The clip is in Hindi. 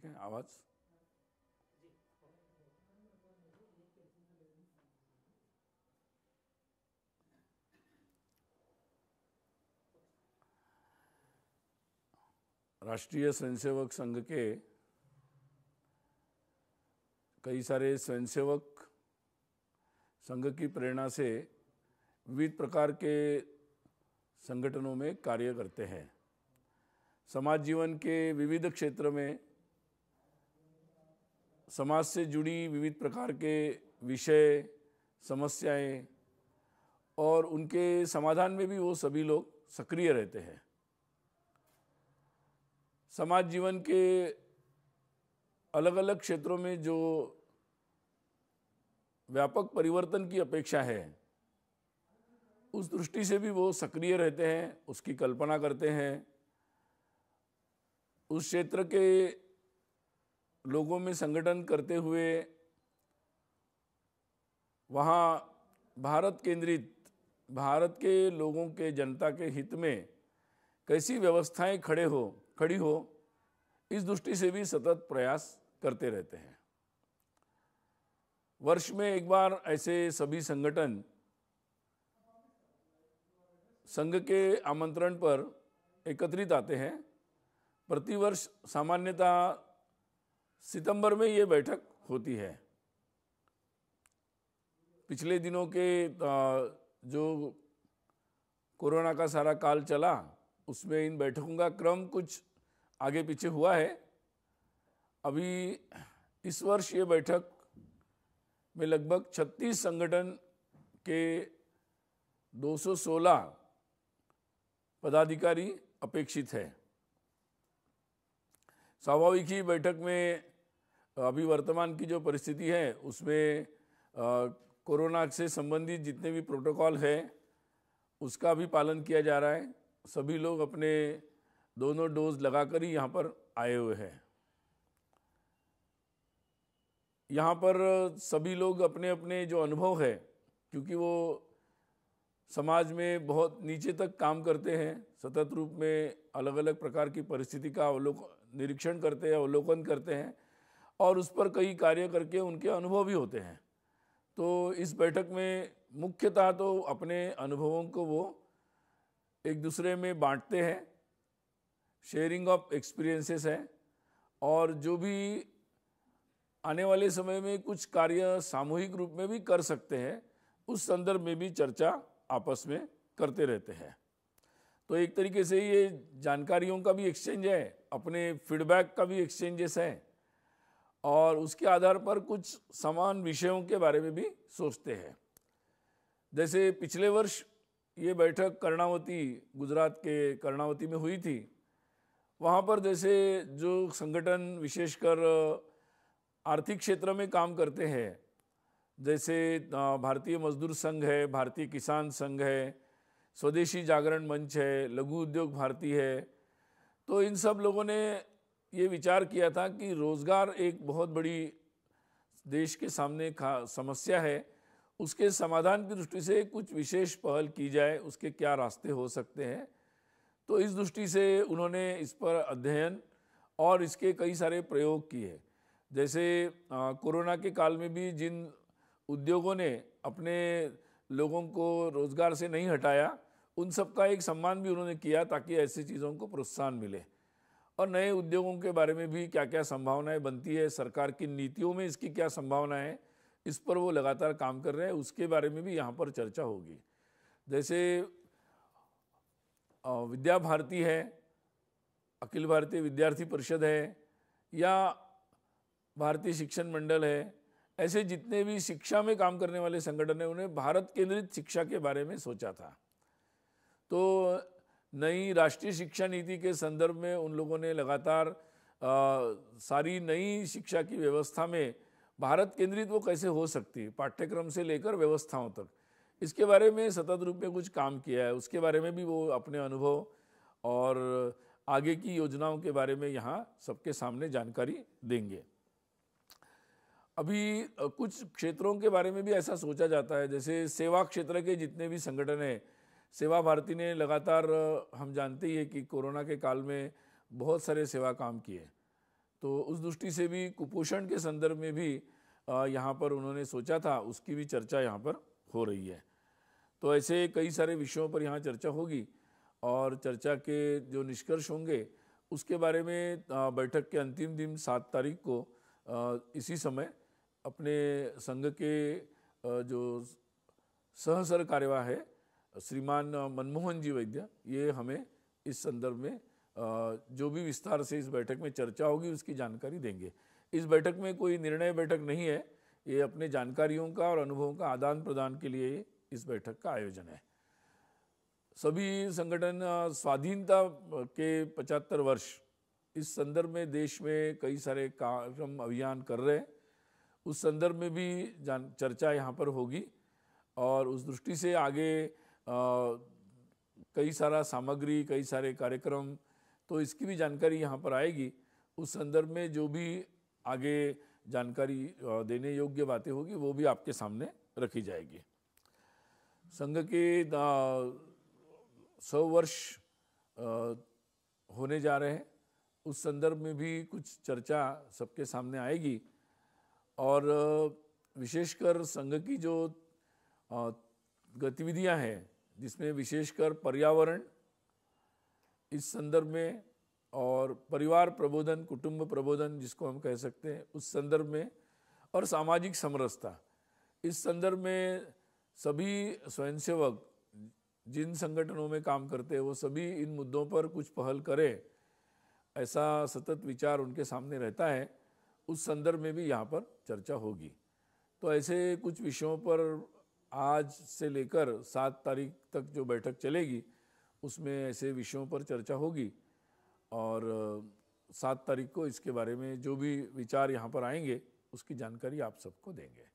ठीक है आवाज़। राष्ट्रीय स्वयंसेवक संघ के कई सारे स्वयंसेवक संघ की प्रेरणा से विविध प्रकार के संगठनों में कार्य करते हैं। समाज जीवन के विविध क्षेत्र में समाज से जुड़ी विविध प्रकार के विषय, समस्याएं और उनके समाधान में भी वो सभी लोग सक्रिय रहते हैं। समाज जीवन के अलग अलग क्षेत्रों में जो व्यापक परिवर्तन की अपेक्षा है, उस दृष्टि से भी वो सक्रिय रहते हैं, उसकी कल्पना करते हैं। उस क्षेत्र के लोगों में संगठन करते हुए वहाँ भारत केंद्रित, भारत के लोगों के, जनता के हित में कैसी व्यवस्थाएं खड़ी हो, इस दृष्टि से भी सतत प्रयास करते रहते हैं। वर्ष में एक बार ऐसे सभी संगठन संघ के आमंत्रण पर एकत्रित आते हैं। प्रतिवर्ष सामान्यतः सितंबर में ये बैठक होती है। पिछले दिनों के जो कोरोना का सारा काल चला, उसमें इन बैठकों का क्रम कुछ आगे पीछे हुआ है। अभी इस वर्ष ये बैठक में लगभग 36 संगठन के 216 पदाधिकारी अपेक्षित है। स्वाभाविक ही बैठक में अभी वर्तमान की जो परिस्थिति है उसमें कोरोना से संबंधित जितने भी प्रोटोकॉल है उसका भी पालन किया जा रहा है। सभी लोग अपने दोनों डोज लगाकर ही यहाँ पर आए हुए हैं। यहाँ पर सभी लोग अपने अपने जो अनुभव है, क्योंकि वो समाज में बहुत नीचे तक काम करते हैं, सतत रूप में अलग अलग प्रकार की परिस्थिति का निरीक्षण करते हैं, अवलोकन करते हैं और उस पर कई कार्य करके उनके अनुभव भी होते हैं। तो इस बैठक में मुख्यतः तो अपने अनुभवों को वो एक दूसरे में बांटते हैं, शेयरिंग ऑफ एक्सपीरियंसेस है और जो भी आने वाले समय में कुछ कार्य सामूहिक रूप में भी कर सकते हैं, उस संदर्भ में भी चर्चा आपस में करते रहते हैं। तो एक तरीके से ये जानकारियों का भी एक्सचेंज है, अपने फीडबैक का भी एक्सचेंजेस है और उसके आधार पर कुछ समान विषयों के बारे में भी सोचते हैं। जैसे पिछले वर्ष ये बैठक कर्णावती, गुजरात के कर्णावती में हुई थी। वहाँ पर जैसे जो संगठन विशेषकर आर्थिक क्षेत्र में काम करते हैं, जैसे भारतीय मजदूर संघ है, भारतीय किसान संघ है, स्वदेशी जागरण मंच है, लघु उद्योग भारती है, तो इन सब लोगों ने ये विचार किया था कि रोज़गार एक बहुत बड़ी देश के सामने समस्या है, उसके समाधान की दृष्टि से कुछ विशेष पहल की जाए, उसके क्या रास्ते हो सकते हैं। तो इस दृष्टि से उन्होंने इस पर अध्ययन और इसके कई सारे प्रयोग किए। जैसे कोरोना के काल में भी जिन उद्योगों ने अपने लोगों को रोज़गार से नहीं हटाया, उन सब का एक सम्मान भी उन्होंने किया ताकि ऐसी चीज़ों को प्रोत्साहन मिले। और नए उद्योगों के बारे में भी क्या क्या संभावनाएं बनती है, सरकार की नीतियों में इसकी क्या संभावनाएं है, इस पर वो लगातार काम कर रहे हैं, उसके बारे में भी यहाँ पर चर्चा होगी। जैसे विद्या भारती है, अखिल भारतीय विद्यार्थी परिषद है या भारतीय शिक्षण मंडल है, ऐसे जितने भी शिक्षा में काम करने वाले संगठन हैं, उन्हें भारत केंद्रित शिक्षा के बारे में सोचा था। तो नई राष्ट्रीय शिक्षा नीति के संदर्भ में उन लोगों ने लगातार सारी नई शिक्षा की व्यवस्था में भारत केंद्रित वो कैसे हो सकती है, पाठ्यक्रम से लेकर व्यवस्थाओं तक, इसके बारे में सतत रूप में कुछ काम किया है। उसके बारे में भी वो अपने अनुभव और आगे की योजनाओं के बारे में यहाँ सबके सामने जानकारी देंगे। अभी कुछ क्षेत्रों के बारे में भी ऐसा सोचा जाता है, जैसे सेवा क्षेत्र के जितने भी संगठन हैं, सेवा भारती ने लगातार, हम जानते ही हैं कि कोरोना के काल में बहुत सारे सेवा काम किए, तो उस दृष्टि से भी कुपोषण के संदर्भ में भी यहाँ पर उन्होंने सोचा था, उसकी भी चर्चा यहाँ पर हो रही है। तो ऐसे कई सारे विषयों पर यहाँ चर्चा होगी और चर्चा के जो निष्कर्ष होंगे उसके बारे में बैठक के अंतिम दिन 7 तारीख को इसी समय अपने संघ के जो सहसर कार्यवाह है श्रीमान मनमोहन जी वैद्य, ये हमें इस संदर्भ में जो भी विस्तार से इस बैठक में चर्चा होगी उसकी जानकारी देंगे। इस बैठक में कोई निर्णय बैठक नहीं है, ये अपने जानकारियों का और अनुभवों का आदान प्रदान के लिए इस बैठक का आयोजन है। सभी संगठन स्वाधीनता के 75 वर्ष इस संदर्भ में देश में कई सारे कार्यक्रम अभियान कर रहे हैं, उस संदर्भ में भी चर्चा यहाँ पर होगी और उस दृष्टि से आगे कई सारा सामग्री, कई सारे कार्यक्रम, तो इसकी भी जानकारी यहाँ पर आएगी। उस संदर्भ में जो भी आगे जानकारी देने योग्य बातें होगी वो भी आपके सामने रखी जाएगी। संघ के 100 वर्ष होने जा रहे हैं, उस संदर्भ में भी कुछ चर्चा सबके सामने आएगी और विशेषकर संघ की जो गतिविधियां हैं जिसमें विशेषकर पर्यावरण इस संदर्भ में और परिवार प्रबोधन, कुटुंब प्रबोधन जिसको हम कह सकते हैं, उस संदर्भ में और सामाजिक समरसता, इस संदर्भ में सभी स्वयंसेवक जिन संगठनों में काम करते हैं वो सभी इन मुद्दों पर कुछ पहल करें, ऐसा सतत विचार उनके सामने रहता है। उस संदर्भ में भी यहाँ पर चर्चा होगी। तो ऐसे कुछ विषयों पर आज से लेकर 7 तारीख तक जो बैठक चलेगी उसमें ऐसे विषयों पर चर्चा होगी और 7 तारीख को इसके बारे में जो भी विचार यहाँ पर आएंगे उसकी जानकारी आप सबको देंगे।